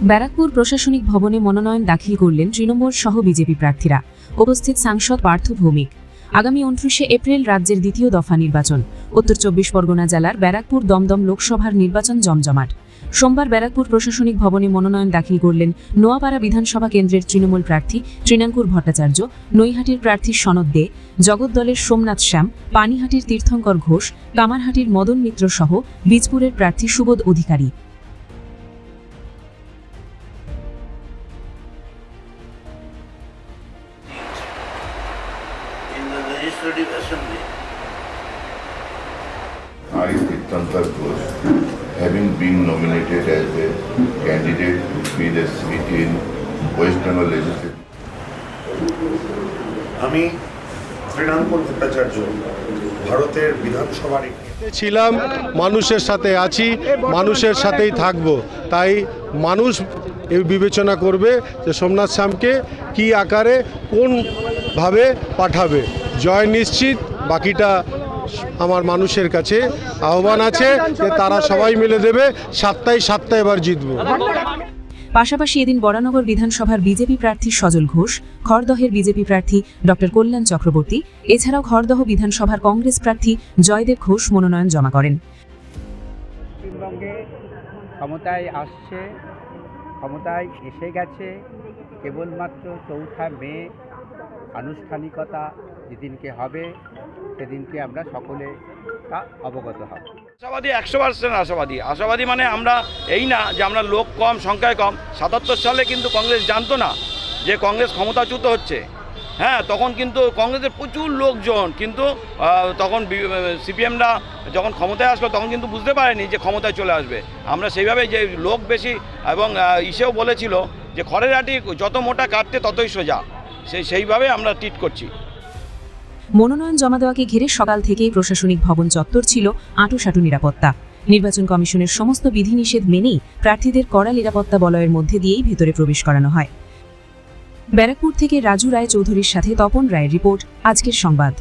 ব্যারাকপুর প্রশাসনিক ভবনে মনোনয়ন দাখিল করলেন তৃণমূল সহ বিজেপি প্রার্থীরা। উপস্থিত সাংসদ পার্থ ভৌমিক। আগামী 29 এপ্রিল রাজ্যের দ্বিতীয় দফা নির্বাচন। উত্তর 24 পরগনা জেলার ব্যারাকপুর দমদম লোকসভার নির্বাচন জমজমাট। সোমবার ব্যারাকপুর প্রশাসনিক ভবনে মনোনয়ন দাখিল করলেন নোয়াপাড়া বিধানসভা কেন্দ্রের তৃণমূল প্রার্থী তৃণাঙ্কুর ভট্টাচার্য, নৈহাটির প্রার্থী সনদ দে, জগদ্দলের সোমনাথ শ্যাম, পানিহাটির তীর্থঙ্কর ঘোষ, কামারহাটির মদন মিত্র সহ বীজপুরের প্রার্থী সুবোধ অধিকারী। In the Legislative Assembly, I, Tirthankar Ghosh, having been nominated as a candidate to fill a seat in West Bengal Legislative. আমি তৃণাঙ্কুর ভট্টাচার্য ভারতের বিধানসভার ছিলাম, মানুষের সাথে আছি, মানুষের সাথেই থাকব। তাই মানুষ এই বিবেচনা করবে যে সোমনাথ শ্যামকে কী আকারে কোনভাবে পাঠাবে। জয় নিশ্চিত। বাকিটা আমার মানুষের কাছে আহ্বান আছে যে তারা সবাই মিলে দেবে। 7টায় এবার জিতব। পাশাপাশি এদিন বরানগর বিধানসভার বিজেপি প্রার্থী সজল ঘোষ, খড়দহের বিজেপি প্রার্থী ডক্টর কল্যাণ চক্রবর্তী, এছাড়াও খড়দহ বিধানসভার কংগ্রেস প্রার্থী জয়দেব ঘোষ মনোনয়ন জমা করেন। পশ্চিমবঙ্গে ক্ষমতায় আসছে, ক্ষমতায় এসে গেছে, কেবলমাত্র 4 মে আনুষ্ঠানিকতা যেদিনকে হবে সেদিনকে আমরা সকলে তা অবগত হব। আশাবাদী 100% আশাবাদী মানে আমরা এই না যে আমরা লোক কম, সংখ্যায় কম। 77 সালে কিন্তু কংগ্রেস জানতো না যে কংগ্রেস ক্ষমতাচ্যুত হচ্ছে। হ্যাঁ, তখন কিন্তু কংগ্রেসের প্রচুর লোকজন, কিন্তু তখন সিপিএমরা যখন ক্ষমতায় আসলো তখন কিন্তু বুঝতে পারেনি যে ক্ষমতায় চলে আসবে। আমরা সেইভাবে যে লোক বেশি এবং ইসেও বলেছিল যে খড়ের আঁটি যত মোটা কাটতে ততই সোজা, সেইভাবে আমরা ট্রিট করছি। মনোনয়ন জমা দেওয়াকে ঘিরে সকাল থেকেই প্রশাসনিক ভবন চত্বর ছিল আঁটুসাঁটু নিরাপত্তা। নির্বাচন কমিশনের সমস্ত বিধিনিষেধ মেনেই প্রার্থীদের কড়া নিরাপত্তা বলয়ের মধ্যে দিয়েই ভেতরে প্রবেশ করানো হয়। ব্যারাকপুর থেকে রাজু রায় চৌধুরীর সাথে তপন রায়ের রিপোর্ট, আজকের সংবাদ।